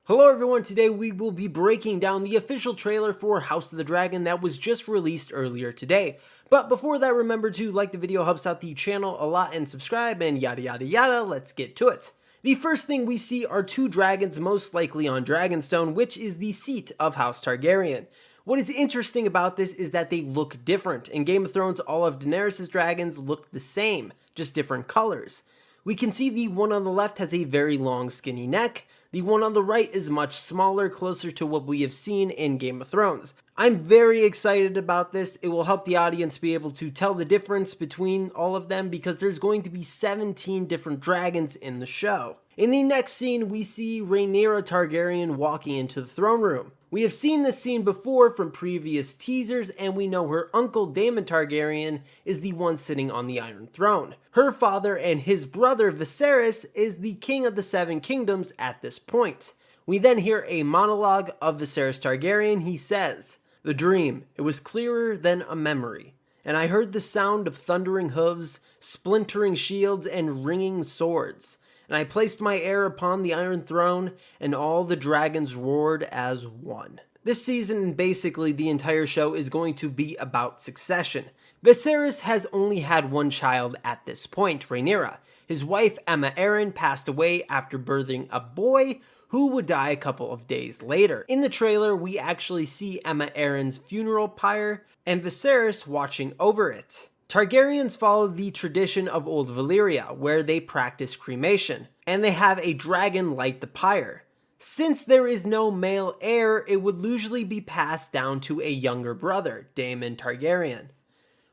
Hello everyone, today we will be breaking down the official trailer for House of the Dragon that was just released earlier today. But before that, remember to like the video, helps out the channel a lot, and subscribe, and yada yada yada. Let's get to it. The first thing we see are two dragons, most likely on Dragonstone, which is the seat of House Targaryen. What is interesting about this is that they look different. In Game of Thrones, all of Daenerys' dragons look the same, just different colors. We can see the one on the left has a very long skinny neck. The one on the right is much smaller, closer to what we have seen in Game of Thrones. I'm very excited about this. It will help the audience be able to tell the difference between all of them because there's going to be 17 different dragons in the show. In the next scene, we see Rhaenyra Targaryen walking into the throne room. We have seen this scene before from previous teasers, and we know her uncle Daemon Targaryen is the one sitting on the Iron Throne. Her father and his brother Viserys is the king of the Seven Kingdoms at this point. We then hear a monologue of Viserys Targaryen. He says, "The dream, it was clearer than a memory, and I heard the sound of thundering hooves, splintering shields, and ringing swords. And I placed my heir upon the Iron Throne, and all the dragons roared as one." This season, and basically the entire show, is going to be about succession. Viserys has only had one child at this point, Rhaenyra. His wife, Aemma Arryn, passed away after birthing a boy who would die a couple of days later. In the trailer, we actually see Aemma Arryn's funeral pyre, and Viserys watching over it. Targaryens follow the tradition of Old Valyria, where they practice cremation, and they have a dragon light the pyre. Since there is no male heir, it would usually be passed down to a younger brother, Daemon Targaryen.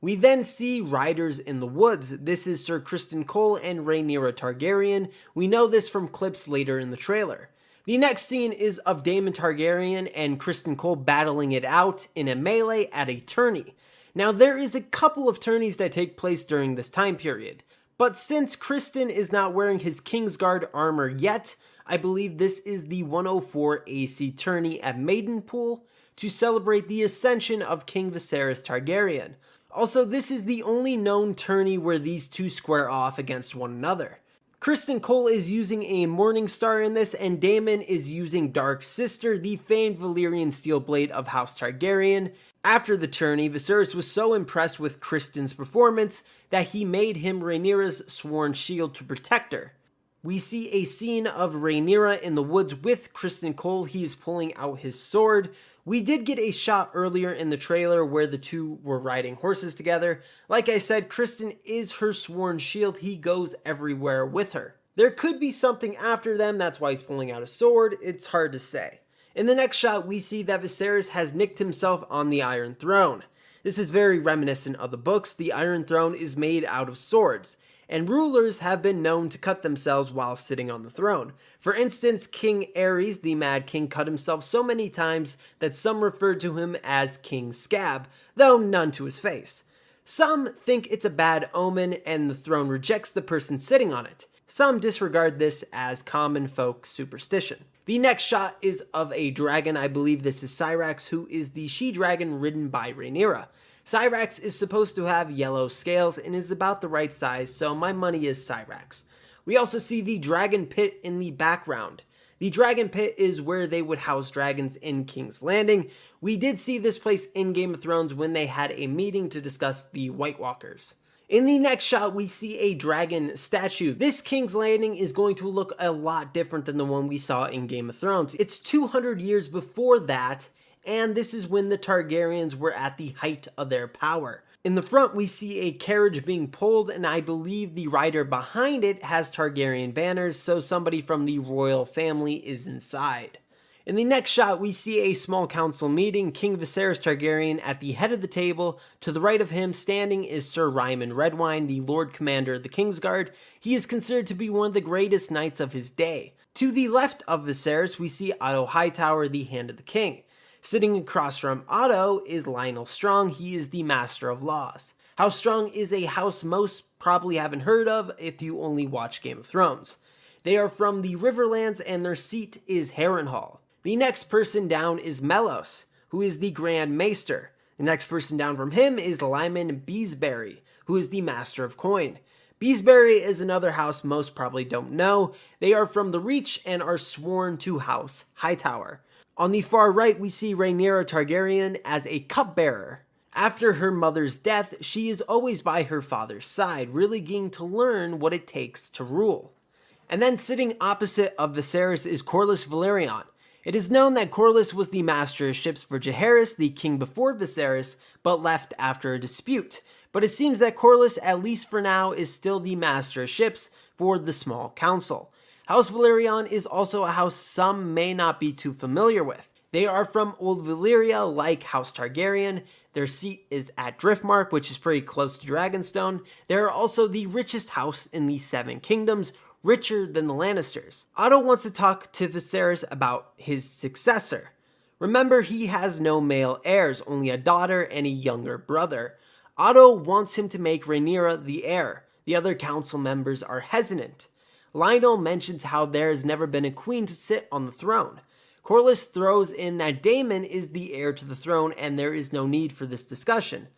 We then see riders in the woods. This is Sir Criston Cole and Rhaenyra Targaryen. We know this from clips later in the trailer. The next scene is of Daemon Targaryen and Criston Cole battling it out in a melee at a tourney. Now, there is a couple of tourneys that take place during this time period, but since Criston is not wearing his Kingsguard armor yet, I believe this is the 104 AC tourney at Maidenpool to celebrate the ascension of King Viserys Targaryen. Also, this is the only known tourney where these two square off against one another. Criston Cole is using a Morning Star in this, and Daemon is using Dark Sister, the famed Valyrian steel blade of House Targaryen. After the tourney, Viserys was so impressed with Criston's performance that he made him Rhaenyra's sworn shield to protect her. We see a scene of Rhaenyra in the woods with Criston Cole. He is pulling out his sword. We did get a shot earlier in the trailer where the two were riding horses together. Like I said, Criston is her sworn shield. He goes everywhere with her. There could be something after them. That's why he's pulling out a sword. It's hard to say. In the next shot, we see that Viserys has nicked himself on the Iron Throne. This is very reminiscent of the books. The Iron Throne is made out of swords, and rulers have been known to cut themselves while sitting on the throne. For instance, King Aerys, the Mad King, cut himself so many times that some referred to him as King Scab, though none to his face. Some think it's a bad omen and the throne rejects the person sitting on it. Some disregard this as common folk superstition. The next shot is of a dragon. I believe this is Syrax, who is the she-dragon ridden by Rhaenyra. Syrax is supposed to have yellow scales and is about the right size, so my money is Syrax. We also see the dragon pit in the background. The dragon pit is where they would house dragons in King's Landing. We did see this place in Game of Thrones when they had a meeting to discuss the White Walkers. In the next shot, we see a dragon statue. This King's Landing is going to look a lot different than the one we saw in Game of Thrones. It's 200 years before that, and this is when the Targaryens were at the height of their power. In the front, we see a carriage being pulled, and I believe the rider behind it has Targaryen banners, so somebody from the royal family is inside. In the next shot, we see a small council meeting, King Viserys Targaryen at the head of the table. To the right of him standing is Sir Ryman Redwine, the Lord Commander of the Kingsguard. He is considered to be one of the greatest knights of his day. To the left of Viserys, we see Otto Hightower, the Hand of the King. Sitting across from Otto is Lionel Strong. He is the Master of Laws. House Strong is a house most probably haven't heard of if you only watch Game of Thrones. They are from the Riverlands and their seat is Harrenhal. The next person down is Mellos, who is the Grand Maester. The next person down from him is Lyman Beesbury, who is the Master of Coin. Beesbury is another house most probably don't know. They are from the Reach and are sworn to House Hightower. On the far right, we see Rhaenyra Targaryen as a cupbearer. After her mother's death, she is always by her father's side, really getting to learn what it takes to rule. And then sitting opposite of Viserys is Corlys Velaryon. It is known that Corlys was the master of ships for Jaehaerys, the king before Viserys, but left after a dispute. But it seems that Corlys, at least for now, is still the master of ships for the small council. House Velaryon is also a house some may not be too familiar with. They are from Old Valyria, like House Targaryen. Their seat is at Driftmark, which is pretty close to Dragonstone. They are also the richest house in the Seven Kingdoms, richer than the Lannisters. Otto wants to talk to Viserys about his successor. Remember, he has no male heirs, only a daughter and a younger brother. Otto wants him to make Rhaenyra the heir. The other council members are hesitant. Lionel mentions how there has never been a queen to sit on the throne. Corlys throws in that Daemon is the heir to the throne and there is no need for this discussion.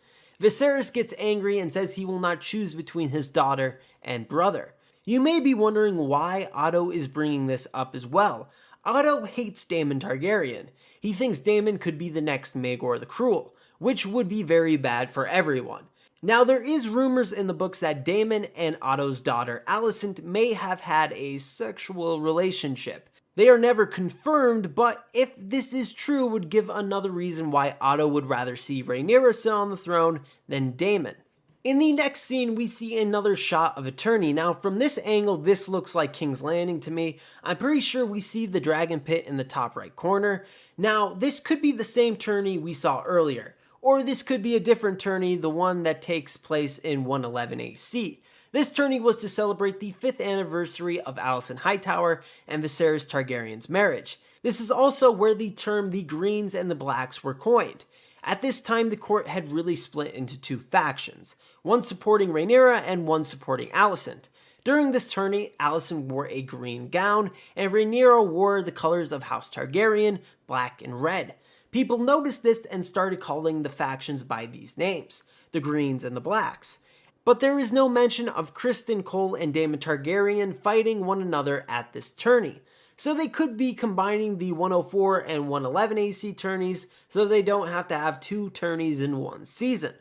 Viserys gets angry and says he will not choose between his daughter and brother. You may be wondering why Otto is bringing this up as well. Otto hates Daemon Targaryen. He thinks Daemon could be the next Maegor the Cruel, which would be very bad for everyone. Now, there is rumors in the books that Daemon and Otto's daughter Alicent may have had a sexual relationship. They are never confirmed, but if this is true, it would give another reason why Otto would rather see Rhaenyra sit on the throne than Daemon. In the next scene, we see another shot of a tourney. Now, from this angle, this looks like King's Landing to me. I'm pretty sure we see the dragon pit in the top right corner. Now, this could be the same tourney we saw earlier. Or this could be a different tourney, the one that takes place in 111 AC. This tourney was to celebrate the 5th anniversary of Alicent Hightower and Viserys Targaryen's marriage. This is also where the term the Greens and the Blacks were coined. At this time, the court had really split into two factions, one supporting Rhaenyra and one supporting Alicent. During this tourney, Alicent wore a green gown, and Rhaenyra wore the colors of House Targaryen, black and red. People noticed this and started calling the factions by these names, the Greens and the Blacks. But there is no mention of Criston Cole and Daemon Targaryen fighting one another at this tourney. So they could be combining the 104 and 111 AC tourneys so they don't have to have two tourneys in one season.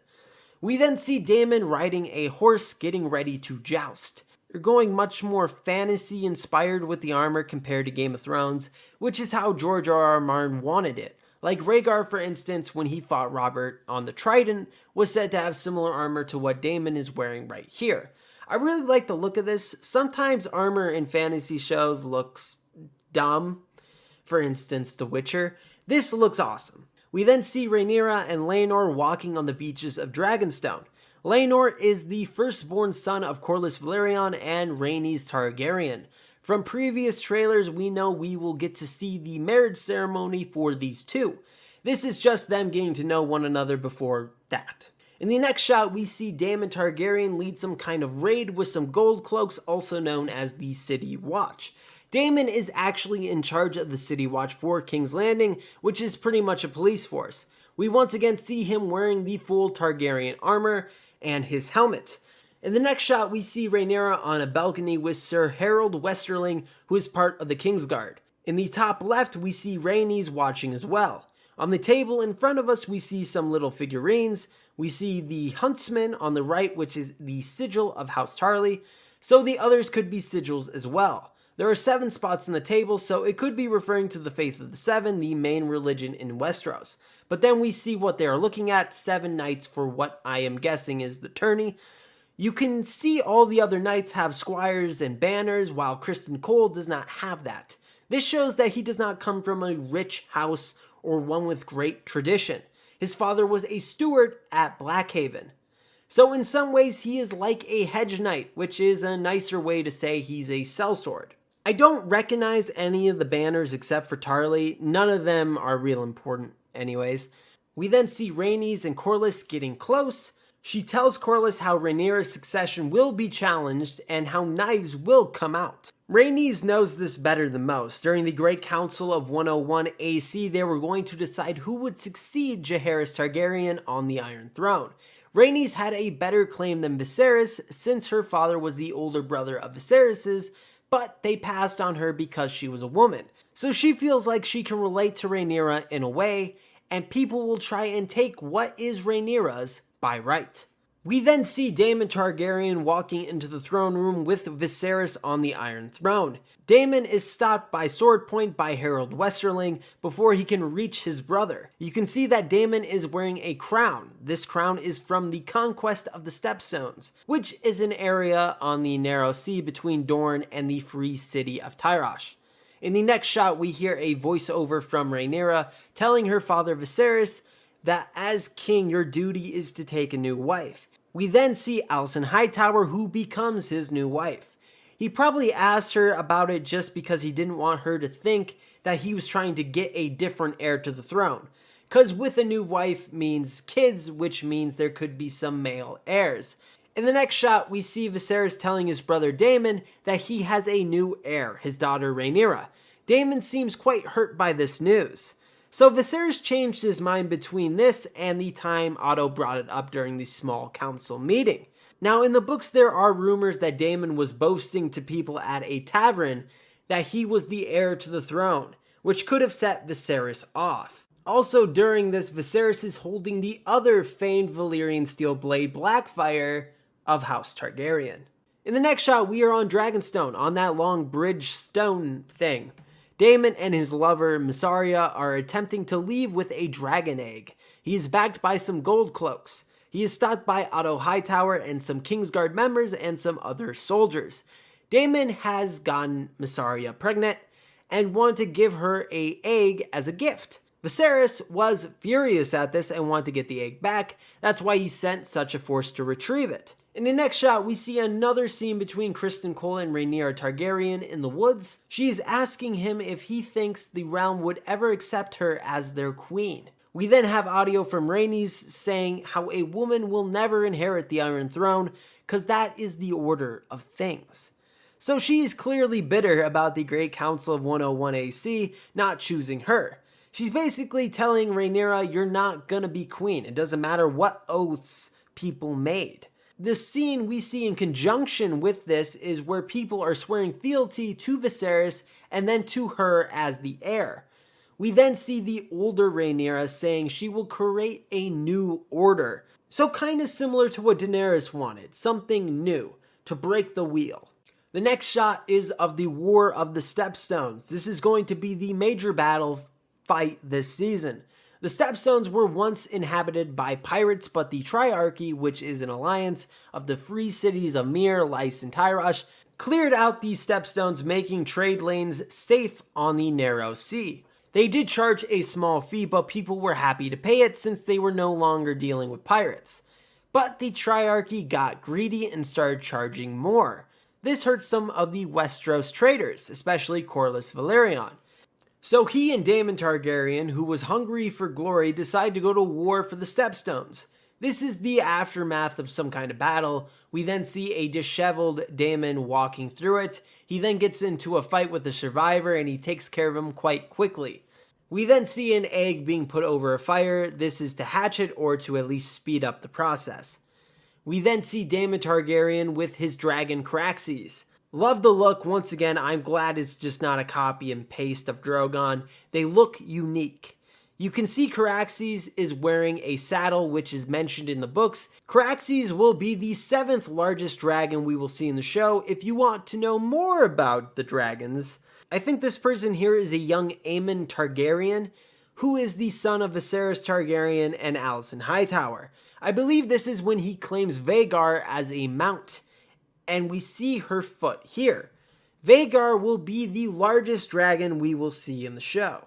We then see Daemon riding a horse getting ready to joust. They're going much more fantasy inspired with the armor compared to Game of Thrones, which is how George R.R. Martin wanted it. Like Rhaegar, for instance, when he fought Robert on the Trident, was said to have similar armor to what Daemon is wearing right here. I really like the look of this. Sometimes armor in fantasy shows looks dumb. For instance, The Witcher. This looks awesome. We then see Rhaenyra and Laenor walking on the beaches of Dragonstone. Laenor is the firstborn son of Corlys Velaryon and Rhaenys Targaryen. From previous trailers, we know we will get to see the marriage ceremony for these two. This is just them getting to know one another before that. In the next shot, we see Daemon Targaryen lead some kind of raid with some gold cloaks, also known as the City Watch. Daemon is actually in charge of the City Watch for King's Landing, which is pretty much a police force. We once again see him wearing the full Targaryen armor and his helmet. In the next shot, we see Rhaenyra on a balcony with Sir Harold Westerling, who is part of the Kingsguard. In the top left, we see Rhaenys watching as well. On the table in front of us, we see some little figurines. We see the Huntsman on the right, which is the sigil of House Tarly, so the others could be sigils as well. There are 7 spots on the table, so it could be referring to the Faith of the Seven, the main religion in Westeros. But then we see what they are looking at, 7 knights for what I am guessing is the tourney. You can see all the other knights have squires and banners, while Criston Cole does not have that. This shows that he does not come from a rich house or one with great tradition. His father was a steward at Blackhaven. So in some ways, he is like a hedge knight, which is a nicer way to say he's a sellsword. I don't recognize any of the banners except for Tarly. None of them are real important anyways. We then see Rhaenys and Corlys getting close. She tells Corlys how Rhaenyra's succession will be challenged and how knives will come out. Rhaenys knows this better than most. During the Great Council of 101 AC, they were going to decide who would succeed Jaehaerys Targaryen on the Iron Throne. Rhaenys had a better claim than Viserys since her father was the older brother of Viserys's, but they passed on her because she was a woman. So she feels like she can relate to Rhaenyra in a way, and people will try and take what is Rhaenyra's by right. We then see Daemon Targaryen walking into the throne room with Viserys on the Iron Throne. Daemon is stopped by sword point by Harold Westerling before he can reach his brother. You can see that Daemon is wearing a crown. This crown is from the conquest of the Stepstones, which is an area on the narrow sea between Dorne and the free city of Tyrosh. In the next shot, we hear a voiceover from Rhaenyra telling her father Viserys that as king, your duty is to take a new wife. We then see Alicent Hightower, who becomes his new wife. He probably asked her about it just because he didn't want her to think that he was trying to get a different heir to the throne. Because with a new wife means kids, which means there could be some male heirs. In the next shot, we see Viserys telling his brother Daemon that he has a new heir, his daughter Rhaenyra. Daemon seems quite hurt by this news. So Viserys changed his mind between this and the time Otto brought it up during the small council meeting. Now in the books there are rumors that Daemon was boasting to people at a tavern that he was the heir to the throne, which could have set Viserys off. Also during this, Viserys is holding the other famed Valyrian steel blade Blackfire of House Targaryen. In the next shot we are on Dragonstone, on that long bridge stone thing. Daemon and his lover, Mysaria, are attempting to leave with a dragon egg. He is backed by some gold cloaks. He is stopped by Otto Hightower and some Kingsguard members and some other soldiers. Daemon has gotten Mysaria pregnant and wanted to give her an egg as a gift. Viserys was furious at this and wanted to get the egg back. That's why he sent such a force to retrieve it. In the next shot, we see another scene between Criston Cole and Rhaenyra Targaryen in the woods. She is asking him if he thinks the realm would ever accept her as their queen. We then have audio from Rhaenys saying how a woman will never inherit the Iron Throne because that is the order of things. So she is clearly bitter about the Great Council of 101 AC not choosing her. She's basically telling Rhaenyra, you're not gonna be queen. It doesn't matter what oaths people made. The scene we see in conjunction with this is where people are swearing fealty to Viserys and then to her as the heir. We then see the older Rhaenyra saying she will create a new order. So kind of similar to what Daenerys wanted, something new, to break the wheel. The next shot is of the War of the Stepstones. This is going to be the major battle fight this season. The Stepstones were once inhabited by pirates, but the Triarchy, which is an alliance of the free cities of Myr, Lys, and Tyrosh, cleared out these Stepstones, making trade lanes safe on the narrow sea. They did charge a small fee, but people were happy to pay it since they were no longer dealing with pirates. But the Triarchy got greedy and started charging more. This hurt some of the Westeros traders, especially Corlys Velaryon. So he and Daemon Targaryen, who was hungry for glory, decide to go to war for the Stepstones. This is the aftermath of some kind of battle. We then see a disheveled Daemon walking through it. He then gets into a fight with the survivor and he takes care of him quite quickly. We then see an egg being put over a fire. This is to hatch it or to at least speed up the process. We then see Daemon Targaryen with his dragon Caraxes. Love the look. Once again, I'm glad it's just not a copy and paste of Drogon. They look unique. You can see Caraxes is wearing a saddle, which is mentioned in the books. Caraxes will be the 7th largest dragon we will see in the show. If you want to know more about the dragons, I think this person here is a young Aemon Targaryen, who is the son of Viserys Targaryen and Alicent Hightower. I believe this is when he claims Vhagar as a mount, and we see her foot here. Vhagar will be the largest dragon we will see in the show.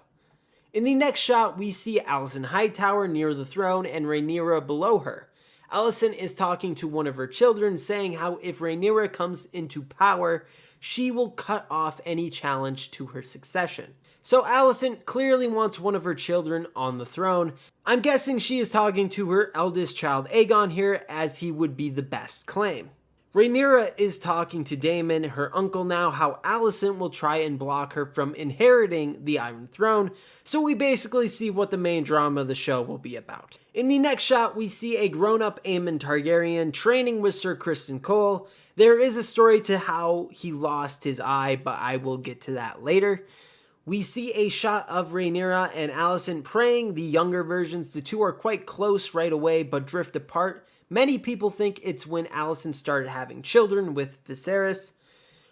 In the next shot, we see Alicent Hightower near the throne and Rhaenyra below her. Alicent is talking to one of her children, saying how if Rhaenyra comes into power, she will cut off any challenge to her succession. So Alicent clearly wants one of her children on the throne. I'm guessing she is talking to her eldest child Aegon here, as he would be the best claim. Rhaenyra is talking to Daemon, her uncle now, how Alicent will try and block her from inheriting the Iron Throne, so we basically see what the main drama of the show will be about. In the next shot, we see a grown-up Aemon Targaryen training with Sir Criston Cole. There is a story to how he lost his eye, but I will get to that later. We see a shot of Rhaenyra and Alicent praying. The younger versions, the two are quite close right away, but drift apart. Many people think it's when Alicent started having children with Viserys.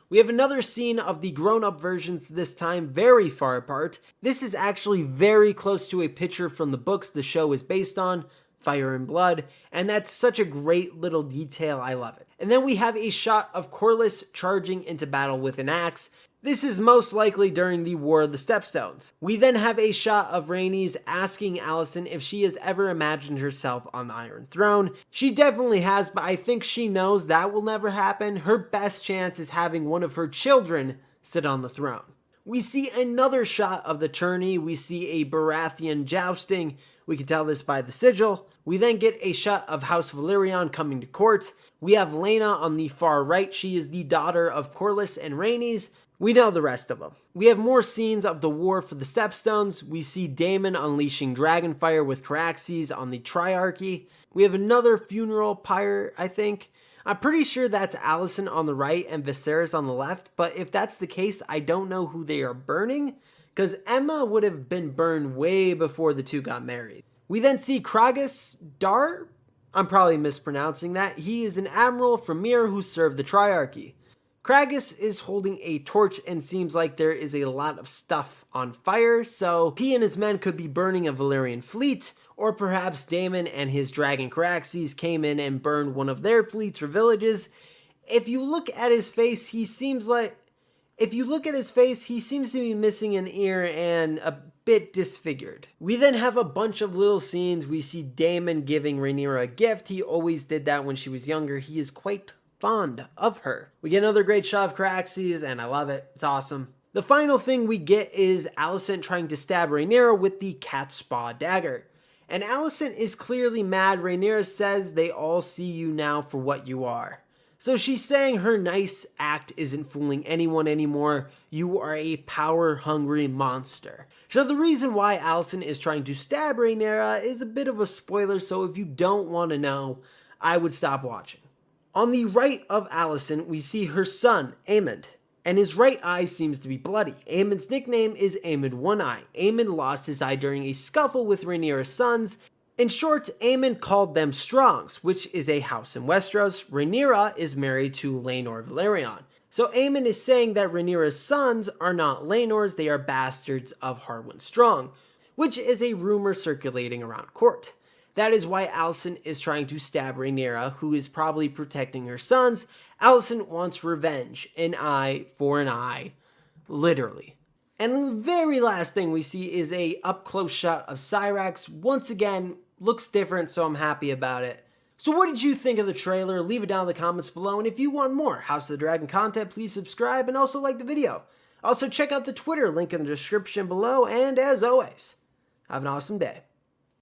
We have another scene of the grown-up versions, this time very far apart. This is actually very close to a picture from the books the show is based on, Fire and Blood, and that's such a great little detail, I love it. And then we have a shot of Corlys charging into battle with an axe. This is most likely during the War of the Stepstones. We then have a shot of Rhaenys asking Alicent if she has ever imagined herself on the Iron Throne. She definitely has, but I think she knows that will never happen. Her best chance is having one of her children sit on the throne. We see another shot of the tourney. We see a Baratheon jousting. We can tell this by the sigil. We then get a shot of House Valyrian coming to court. We have Laena on the far right. She is the daughter of Corlys and Rhaenys. We know the rest of them. We have more scenes of the war for the Stepstones. We see Daemon unleashing dragonfire with Caraxes on the Triarchy. We have another funeral pyre, I think. I'm pretty sure that's Alicent on the right and Viserys on the left, but if that's the case, I don't know who they are burning, because Emma would have been burned way before the two got married. We then see Kragas Dar. I'm probably mispronouncing that. He is an admiral from Myr who served the Triarchy. Kragas is holding a torch and seems like there is a lot of stuff on fire, so he and his men could be burning a Valyrian fleet, or perhaps Daemon and his dragon Caraxes came in and burned one of their fleets or villages. If you look at his face, he seems to be missing an ear and a bit disfigured. We then have a bunch of little scenes. We see Daemon giving Rhaenyra a gift. He always did that when she was younger. He is quite fond of her. We get another great shot of Caraxes, and I love it. It's awesome. The final thing we get is Alicent trying to stab Rhaenyra with the cat's paw dagger. And Alicent is clearly mad. Rhaenyra says they all see you now for what you are. So she's saying her nice act isn't fooling anyone anymore. You are a power-hungry monster. So the reason why Alicent is trying to stab Rhaenyra is a bit of a spoiler, so if you don't want to know, I would stop watching. On the right of Alicent, we see her son, Aemond, and his right eye seems to be bloody. Aemond's nickname is Aemond One Eye. Aemond lost his eye during a scuffle with Rhaenyra's sons. In short, Aemond called them Strongs, which is a house in Westeros. Rhaenyra is married to Laenor Velaryon. So Aemond is saying that Rhaenyra's sons are not Laenor's, they are bastards of Harwin Strong, which is a rumor circulating around court. That is why Alicent is trying to stab Rhaenyra, who is probably protecting her sons. Alicent wants revenge, an eye for an eye, literally. And the very last thing we see is a up-close shot of Syrax. Once again, looks different, so I'm happy about it. So what did you think of the trailer? Leave it down in the comments below, and if you want more House of the Dragon content, please subscribe and also like the video. Also check out the Twitter, link in the description below, and as always, have an awesome day.